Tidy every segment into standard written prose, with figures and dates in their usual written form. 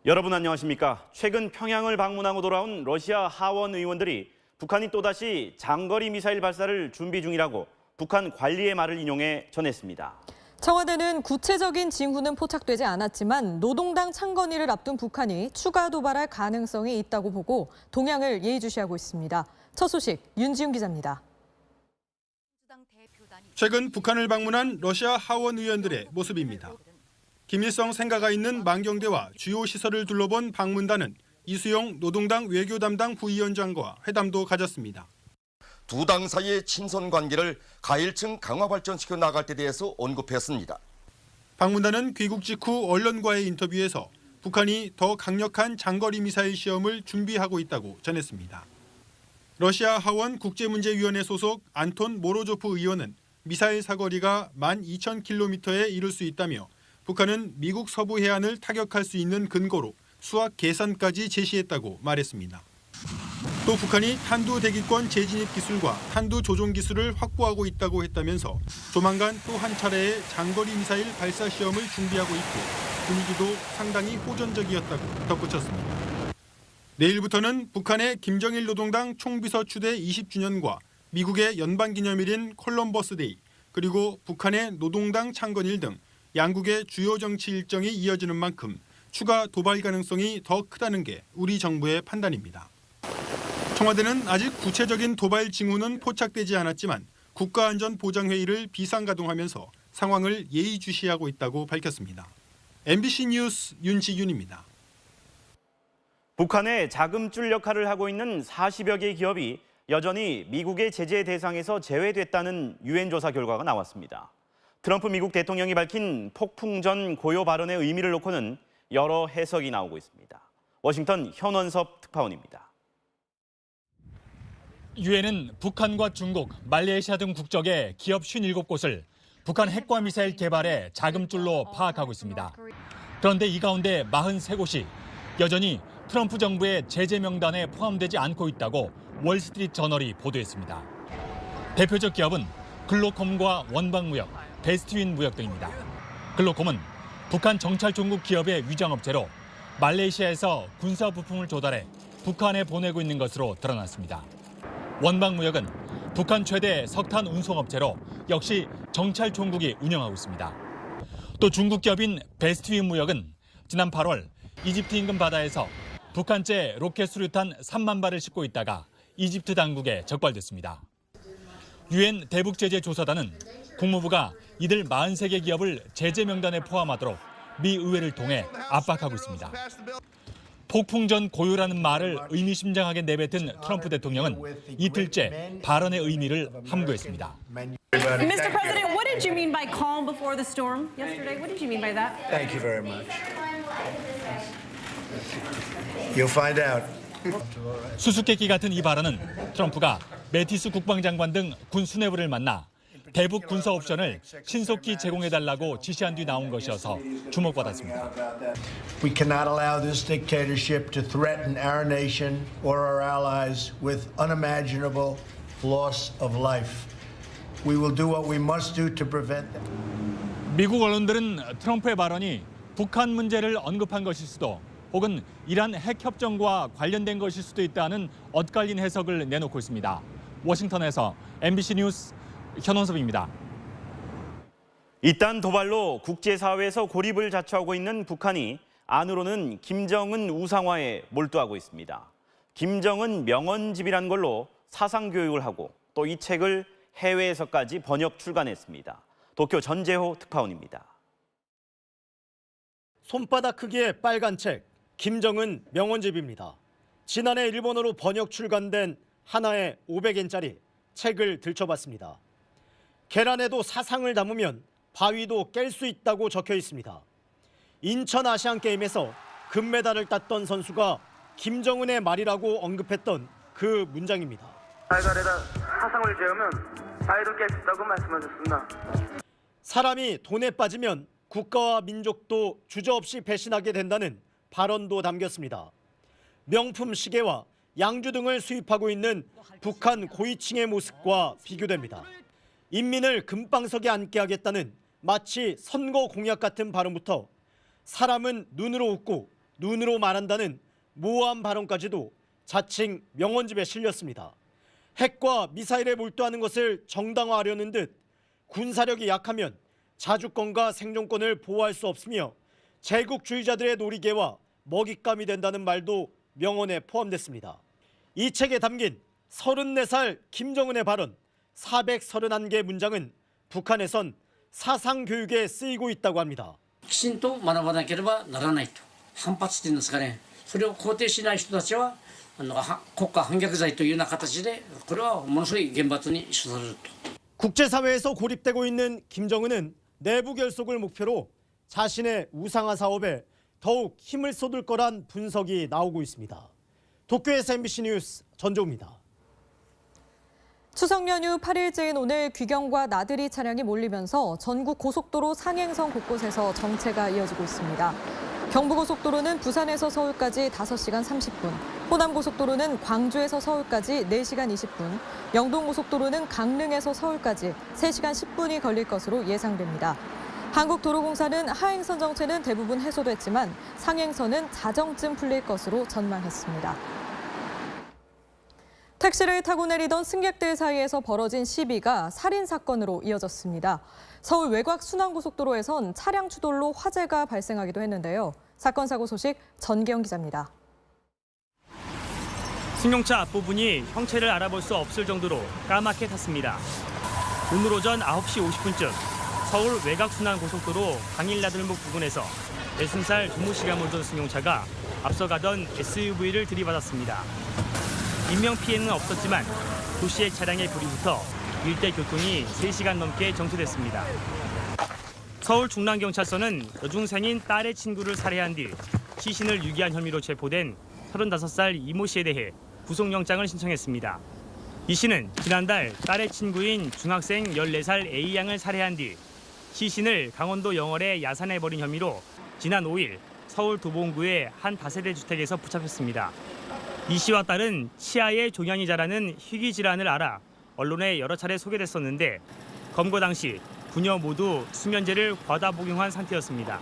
여러분 안녕하십니까? 최근 평양을 방문하고 돌아온 러시아 하원 의원들이 북한이 또다시 장거리 미사일 발사를 준비 중이라고 북한 관리의 말을 인용해 전했습니다. 청와대는 구체적인 징후는 포착되지 않았지만 노동당 창건일을 앞둔 북한이 추가 도발할 가능성이 있다고 보고 동향을 예의주시하고 있습니다. 첫 소식 윤지훈 기자입니다. 최근 북한을 방문한 러시아 하원 의원들의 모습입니다. 김일성 생가가 있는 만경대와 주요 시설을 둘러본 방문단은 이수용 노동당 외교 담당 부위원장과 회담도 가졌습니다. 두 당 사이의 친선 관계를 가일층 강화 발전시켜 나갈 데 대해서 언급했습니다. 방문단은 귀국 직후 언론과의 인터뷰에서 북한이 더 강력한 장거리 미사일 시험을 준비하고 있다고 전했습니다. 러시아 하원 국제문제위원회 소속 안톤 모로조프 의원은 미사일 사거리가 12,000km에 이를 수 있다며 북한은 미국 서부 해안을 타격할 수 있는 근거로 수학 계산까지 제시했다고 말했습니다. 또 북한이 탄두 대기권 재진입 기술과 탄두 조종 기술을 확보하고 있다고 했다면서 조만간 또 한 차례의 장거리 미사일 발사 시험을 준비하고 있고 분위기도 상당히 호전적이었다고 덧붙였습니다. 내일부터는 북한의 김정일 노동당 총비서 추대 20주년과 미국의 연방기념일인 콜럼버스 데이, 그리고 북한의 노동당 창건일 등 양국의 주요 정치 일정이 이어지는 만큼 추가 도발 가능성이 더 크다는 게 우리 정부의 판단입니다. 청와대는 아직 구체적인 도발 징후는 포착되지 않았지만 국가안전보장회의를 비상가동하면서 상황을 예의주시하고 있다고 밝혔습니다. MBC 뉴스 윤지윤입니다. 북한의 자금줄 역할을 하고 있는 40여 개의 기업이 여전히 미국의 제재 대상에서 제외됐다는 유엔 조사 결과가 나왔습니다. 트럼프 미국 대통령이 밝힌 폭풍 전 고요 발언의 의미를 놓고는 여러 해석이 나오고 있습니다. 워싱턴 현원섭 특파원입니다. 유엔은 북한과 중국, 말레이시아 등 국적의 기업 57곳을 북한 핵과 미사일 개발의 자금줄로 파악하고 있습니다. 그런데 이 가운데 43곳이 여전히 트럼프 정부의 제재 명단에 포함되지 않고 있다고 월스트리트 저널이 보도했습니다. 대표적 기업은 글로콤과 원방무역, 베스트윈 무역 등입니다. 글로콤은 북한 정찰 종국 기업의 위장업체로 말레이시아에서 군사 부품을 조달해 북한에 보내고 있는 것으로 드러났습니다. 원방무역은 북한 최대 석탄 운송업체로 역시 정찰 종국이 운영하고 있습니다. 또 중국 기업인 베스트윈 무역은 지난 8월 이집트 인근 바다에서 북한제 로켓 수류탄 3만 발을 싣고 있다가 이집트 당국에 적발됐습니다. 유엔 대북제재조사단은 국무부가 이들 43개 기업을 제재 명단에 포함하도록 미 의회를 통해 압박하고 있습니다. 폭풍 전 고요라는 말을 의미심장하게 내뱉은 트럼프 대통령은 이틀째 발언의 의미를 함구했습니다. Mr. President, what did you mean by calm before the storm yesterday? What did you mean by that? Thank you very much. You'll find out. 수수께끼 같은 이 발언은 트럼프가 매티스 국방장관 등 군 수뇌부를 만나 대북 군사 옵션을 신속히 제공해달라고 지시한 뒤 나온 것이어서 주목받았습니다. We cannot allow this dictatorship to threaten our nation or our allies with unimaginable loss of life. We will do what we must do to prevent them. 미국 언론들은 트럼프의 발언이 북한 문제를 언급한 것일 수도 혹은 이란 핵 협정과 관련된 것일 수도 있다는 엇갈린 해석을 내놓고 있습니다. 워싱턴에서 MBC 뉴스 현원섭입니다. 이딴 도발로 국제사회에서 고립을 자초하고 있는 북한이 안으로는 김정은 우상화에 몰두하고 있습니다. 김정은 명언집이란 걸로 사상교육을 하고 또 이 책을 해외에서까지 번역 출간했습니다. 도쿄 전재호 특파원입니다. 손바닥 크기의 빨간 책, 김정은 명언집입니다. 지난해 일본어로 번역 출간된 하나에 500엔짜리 책을 들춰봤습니다. 계란에도 사상을 담으면 바위도 깰 수 있다고 적혀 있습니다. 인천 아시안게임에서 금메달을 땄던 선수가 김정은의 말이라고 언급했던 그 문장입니다. 달걀에다 사상을 재우면 바위도 깰 수 있다고 말씀하셨습니다. 사람이 돈에 빠지면 국가와 민족도 주저없이 배신하게 된다는 발언도 담겼습니다. 명품 시계와 양주 등을 수입하고 있는 북한 고위층의 모습과 비교됩니다. 인민을 금방석에 앉게 하겠다는 마치 선거 공약 같은 발언부터 사람은 눈으로 웃고 눈으로 말한다는 모호한 발언까지도 자칭 명언집에 실렸습니다. 핵과 미사일에 몰두하는 것을 정당화하려는 듯 군사력이 약하면 자주권과 생존권을 보호할 수 없으며 제국주의자들의 놀이개와 먹잇감이 된다는 말도 명언에 포함됐습니다. 이 책에 담긴 34살 김정은의 발언 431개 문장은 북한에선 사상교육에 쓰이고 있다고 합니다. きちんと学ばなければならないと反発っていうんですかね、それを肯定しない人たちは国家反逆罪というような形でこれはものすごい厳罰に処されると。 국제사회에서 고립되고 있는 김정은은 내부 결속을 목표로 자신의 우상화 사업에 더욱 힘을 쏟을 거란 분석이 나오고 있습니다. 도쿄에서 MBC 뉴스 전조우입니다. 추석 연휴 8일째인 오늘 귀경과 나들이 차량이 몰리면서 전국 고속도로 상행선 곳곳에서 정체가 이어지고 있습니다. 경부고속도로는 부산에서 서울까지 5시간 30분, 호남고속도로는 광주에서 서울까지 4시간 20분, 영동고속도로는 강릉에서 서울까지 3시간 10분이 걸릴 것으로 예상됩니다. 한국도로공사는 하행선 정체는 대부분 해소됐지만 상행선은 자정쯤 풀릴 것으로 전망했습니다. 택시를 타고 내리던 승객들 사이에서 벌어진 시비가 살인 사건으로 이어졌습니다. 서울 외곽 순환고속도로에선 차량 추돌로 화재가 발생하기도 했는데요. 사건 사고 소식 전기영 기자입니다. 승용차 앞부분이 형체를 알아볼 수 없을 정도로 까맣게 탔습니다. 오늘 오전 9시 50분쯤 서울 외곽 순환고속도로 강일나들목 부근에서 60살 조모 씨가 몰던 승용차가 앞서가던 SUV를 들이받았습니다. 인명피해는 없었지만 도시의 차량에 불이 붙어 일대 교통이 3시간 넘게 정체됐습니다. 서울 중랑경찰서는 여중생인 딸의 친구를 살해한 뒤 시신을 유기한 혐의로 체포된 35살 이모 씨에 대해 구속영장을 신청했습니다. 이 씨는 지난달 딸의 친구인 중학생 14살 A양을 살해한 뒤 시신을 강원도 영월에 야산해버린 혐의로 지난 5일 서울 도봉구의 한 다세대 주택에서 붙잡혔습니다. 이 씨와 딸은 치아에 종양이 자라는 희귀 질환을 알아 언론에 여러 차례 소개됐었는데 검거 당시 부녀 모두 수면제를 과다 복용한 상태였습니다.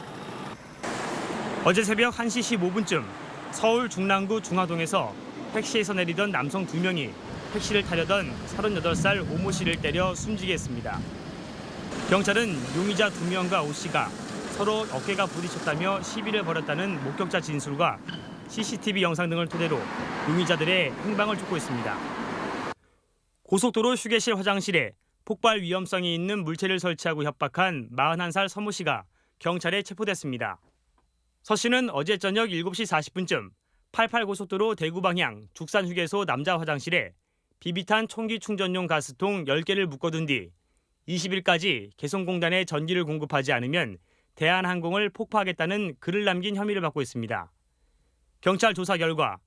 어제 새벽 1시 15분쯤 서울 중랑구 중화동에서 택시에서 내리던 남성 2명이 택시를 타려던 38살 오모 씨를 때려 숨지게 했습니다. 경찰은 용의자 2명과 오 씨가 서로 어깨가 부딪혔다며 시비를 벌였다는 목격자 진술과 CCTV 영상 등을 토대로 용의자들의 행방을 쫓고 있습니다. 고속도로 휴게실 화장실에 폭발 위험성이 있는 물체를 설치하고 협박한 41살 서모 씨가 경찰에 체포됐습니다. 서 씨는 어제 저녁 7시 40분쯤 88고속도로 대구 방향 죽산휴게소 남자 화장실에 비비탄 총기 충전용 가스통 10개를 묶어둔 뒤 20일까지 개성공단에 전기를 공급하지 않으면 대한항공을 폭파하겠다는 글을 남긴 혐의를 받고 있습니다. 경찰 조사 결과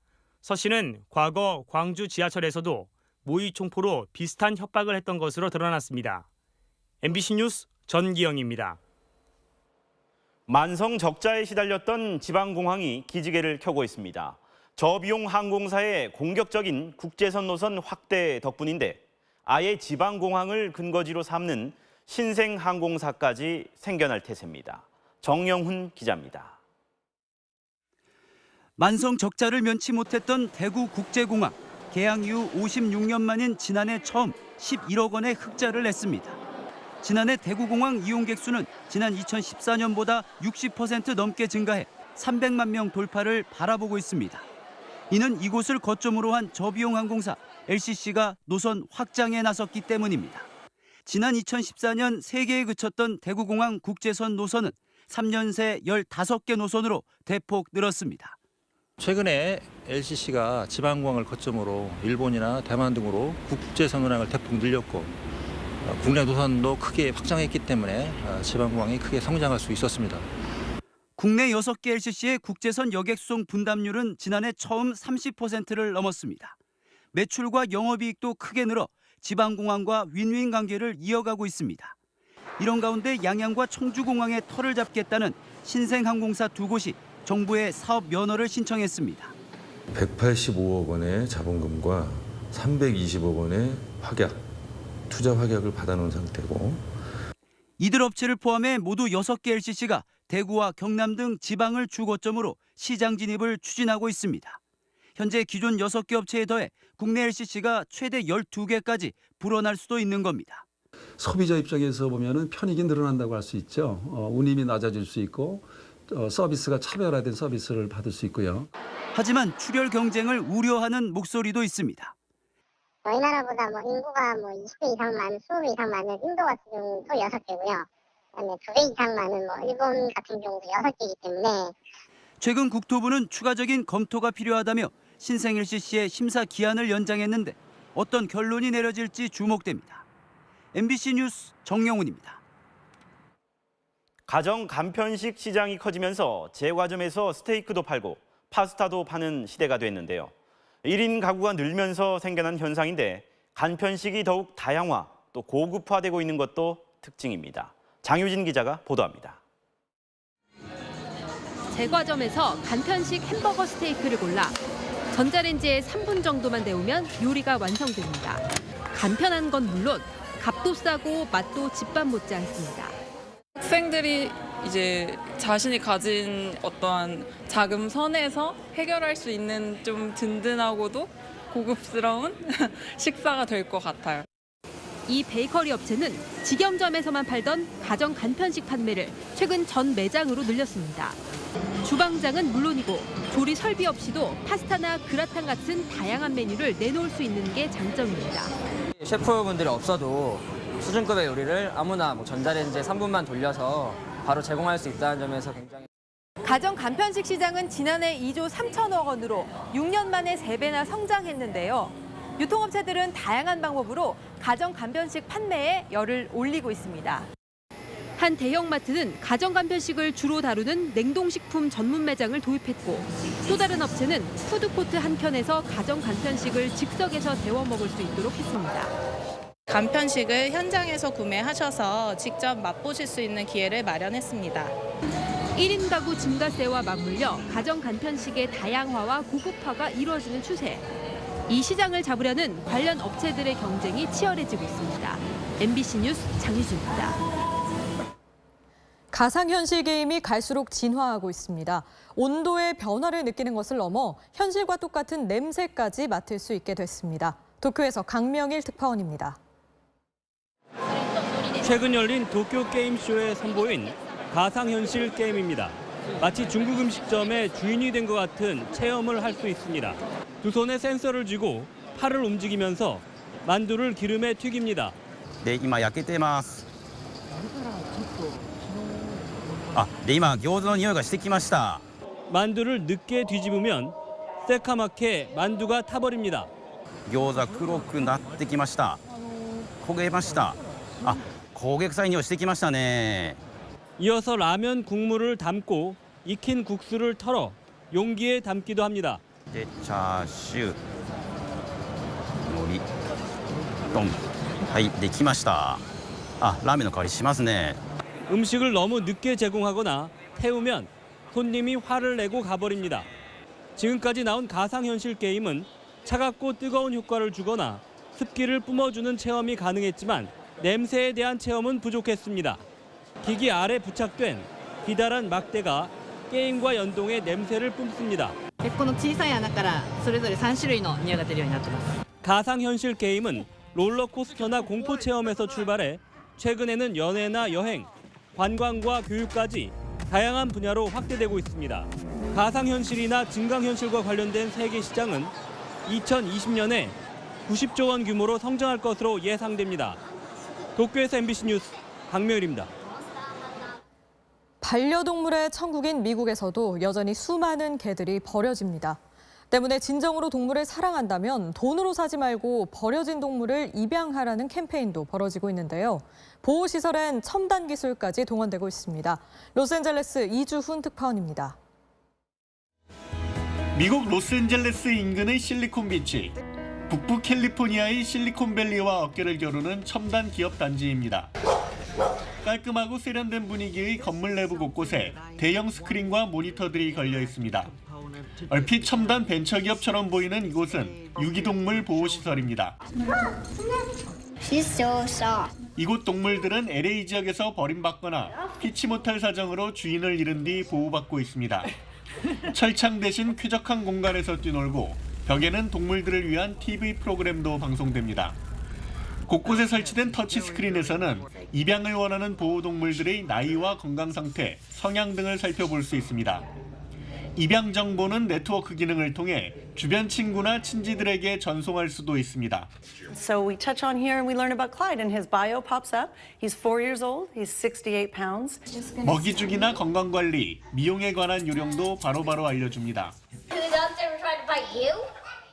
서 씨는 과거 광주 지하철에서도 모의 총포로 비슷한 협박을 했던 것으로 드러났습니다. MBC 뉴스 전기영입니다. 만성 적자에 시달렸던 지방공항이 기지개를 켜고 있습니다. 저비용 항공사의 공격적인 국제선 노선 확대 덕분인데 아예 지방공항을 근거지로 삼는 신생항공사까지 생겨날 태세입니다. 정영훈 기자입니다. 만성 적자를 면치 못했던 대구국제공항. 개항 이후 56년 만인 지난해 처음 11억 원의 흑자를 냈습니다. 지난해 대구공항 이용객 수는 지난 2014년보다 60% 넘게 증가해 300만 명 돌파를 바라보고 있습니다. 이는 이곳을 거점으로 한 저비용 항공사 LCC가 노선 확장에 나섰기 때문입니다. 지난 2014년 3개에 그쳤던 대구공항 국제선 노선은 3년 새 15개 노선으로 대폭 늘었습니다. 최근에 LCC가 지방공항을 거점으로 일본이나 대만 등으로 국제선 운항을 대폭 늘렸고 국내 노선도 크게 확장했기 때문에 지방공항이 크게 성장할 수 있었습니다. 국내 6개 LCC의 국제선 여객 수송 분담률은 지난해 처음 30%를 넘었습니다. 매출과 영업이익도 크게 늘어 지방공항과 윈윈 관계를 이어가고 있습니다. 이런 가운데 양양과 청주공항에 터를 잡겠다는 신생항공사 2곳이 정부에 사업 면허를 신청했습니다. 185억 원의 자본금과 320억 원의 투자 확약을 받아놓은 상태고 이들 업체를 포함해 모두 6개 LCC가 대구와 경남 등 지방을 주거점으로 시장 진입을 추진하고 있습니다. 현재 기존 6개 업체에 더해 국내 LCC가 최대 12개까지 불어날 수도 있는 겁니다. 소비자 입장에서 보면은 편익이 늘어난다고 할 수 있죠. 운임이 낮아질 수 있고 서비스가 차별화된 서비스를 받을 수 있고요. 하지만 출혈 경쟁을 우려하는 목소리도 있습니다. 저희 나라보다 인구가 20배 이상 많은, 20배 이상 많은 인도 같은 경우도 6개고요. 그다음에 2배 이상 많은 일본 같은 경우도 6개이기 때문에 최근 국토부는 추가적인 검토가 필요하다며 신생 LCC의 심사 기한을 연장했는데 어떤 결론이 내려질지 주목됩니다. MBC 뉴스 정영훈입니다. 가정 간편식 시장이 커지면서 제과점에서 스테이크도 팔고 파스타도 파는 시대가 됐는데요. 1인 가구가 늘면서 생겨난 현상인데 간편식이 더욱 다양화, 또 고급화되고 있는 것도 특징입니다. 장유진 기자가 보도합니다. 제과점에서 간편식 햄버거 스테이크를 골라 전자레인지에 3분 정도만 데우면 요리가 완성됩니다. 간편한 건 물론 값도 싸고 맛도 집밥 못지않습니다. 학생들이 이제 자신이 가진 어떠한 자금 선에서 해결할 수 있는 좀 든든하고도 고급스러운 식사가 될 것 같아요. 이 베이커리 업체는 직영점에서만 팔던 가정 간편식 판매를 최근 전 매장으로 늘렸습니다. 주방장은 물론이고 조리 설비 없이도 파스타나 그라탕 같은 다양한 메뉴를 내놓을 수 있는 게 장점입니다. 셰프분들이 없어도 수준급의 요리를 아무나 전자레인지에 3분만 돌려서 바로 제공할 수 있다는 점에서 굉장히 가정 간편식 시장은 지난해 2조 3천억 원으로 6년 만에 3배나 성장했는데요. 유통업체들은 다양한 방법으로 가정 간편식 판매에 열을 올리고 있습니다. 한 대형마트는 가정 간편식을 주로 다루는 냉동식품 전문 매장을 도입했고 또 다른 업체는 푸드코트 한켠에서 가정 간편식을 즉석에서 데워 먹을 수 있도록 했습니다. 간편식을 현장에서 구매하셔서 직접 맛보실 수 있는 기회를 마련했습니다. 1인 가구 증가세와 맞물려 가정 간편식의 다양화와 고급화가 이루어지는 추세. 이 시장을 잡으려는 관련 업체들의 경쟁이 치열해지고 있습니다. MBC 뉴스 장유진입니다. 가상현실 게임이 갈수록 진화하고 있습니다. 온도의 변화를 느끼는 것을 넘어 현실과 똑같은 냄새까지 맡을 수 있게 됐습니다. 도쿄에서 강명일 특파원입니다. 최근 열린 도쿄 게임쇼에 선보인 가상현실 게임입니다. 마치 중국 음식점의 주인이 된 것 같은 체험을 할 수 있습니다. 두 손에 센서를 쥐고 팔을 움직이면서 만두를 기름에 튀깁니다. 네,今焼けてます。で今餃子の匂いがしてきました。 만두를 늦게 뒤집으면 새카맣게 만두가 타버립니다. 餃子黒くなってきました。焦げました。焦げ臭い匂いしてきましたね。 이어서 라면 국물을 담고 익힌 국수를 털어 용기에 담기도 합니다. でチャーシュー、海苔、丼。はい、できました。ラーメンの香りしますね。 음식을 너무 늦게 제공하거나 태우면 손님이 화를 내고 가버립니다. 지금까지 나온 가상현실 게임은 차갑고 뜨거운 효과를 주거나 습기를 뿜어주는 체험이 가능했지만 냄새에 대한 체험은 부족했습니다. 기기 아래 부착된 기다란 막대가 게임과 연동해 냄새를 뿜습니다. 가상현실 게임은 롤러코스터나 공포 체험에서 출발해 최근에는 연애나 여행, 관광과 교육까지 다양한 분야로 확대되고 있습니다. 가상현실이나 증강현실과 관련된 세계 시장은 2020년에 90조 원 규모로 성장할 것으로 예상됩니다. 도쿄에서 MBC 뉴스 강명일입니다. 반려동물의 천국인 미국에서도 여전히 수많은 개들이 버려집니다. 때문에 진정으로 동물을 사랑한다면 돈으로 사지 말고 버려진 동물을 입양하라는 캠페인도 벌어지고 있는데요. 보호시설엔 첨단 기술까지 동원되고 있습니다. 로스앤젤레스 이주훈 특파원입니다. 미국 로스앤젤레스 인근의 실리콘비치. 북부 캘리포니아의 실리콘밸리와 어깨를 겨루는 첨단 기업 단지입니다. 깔끔하고 세련된 분위기의 건물 내부 곳곳에 대형 스크린과 모니터들이 걸려 있습니다. 얼핏 첨단 벤처기업처럼 보이는 이곳은 유기동물 보호시설입니다. She's so soft. 이곳 동물들은 LA 지역에서 버림받거나 피치 못할 사정으로 주인을 잃은 뒤 보호받고 있습니다. 철창 대신 쾌적한 공간에서 뛰놀고 벽에는 동물들을 위한 TV 프로그램도 방송됩니다. 곳곳에 설치된 터치스크린에서는 입양을 원하는 보호동물들의 나이와 건강 상태, 성향 등을 살펴볼 수 있습니다. 입양 정보는 네트워크 기능을 통해 주변 친구나 친지들에게 전송할 수도 있습니다. So we touch on here and we learn about Clyde and his bio pops up. He's 4 years old. He's 68 pounds. 먹이주기나 건강관리, 미용에 관한 요령도 바로바로 알려줍니다. Do the dogs ever try to bite you?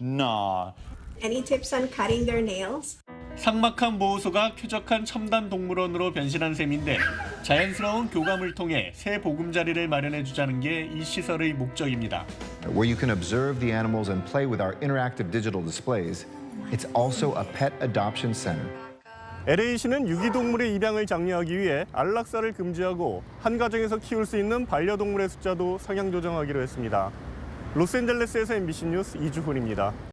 No. Any tips on cutting their nails? 삭막한 보호소가 쾌적한 첨단 동물원으로 변신한 셈인데 자연스러운 교감을 통해 새 보금자리를 마련해 주자는 게 이 시설의 목적입니다. Where you can observe the animals and play with our interactive digital displays, it's also a pet adoption center. LA시는 유기동물의 입양을 장려하기 위해 안락사를 금지하고 한 가정에서 키울 수 있는 반려동물의 숫자도 상향 조정하기로 했습니다. 로스앤젤레스에서 MBC 뉴스 이주훈입니다.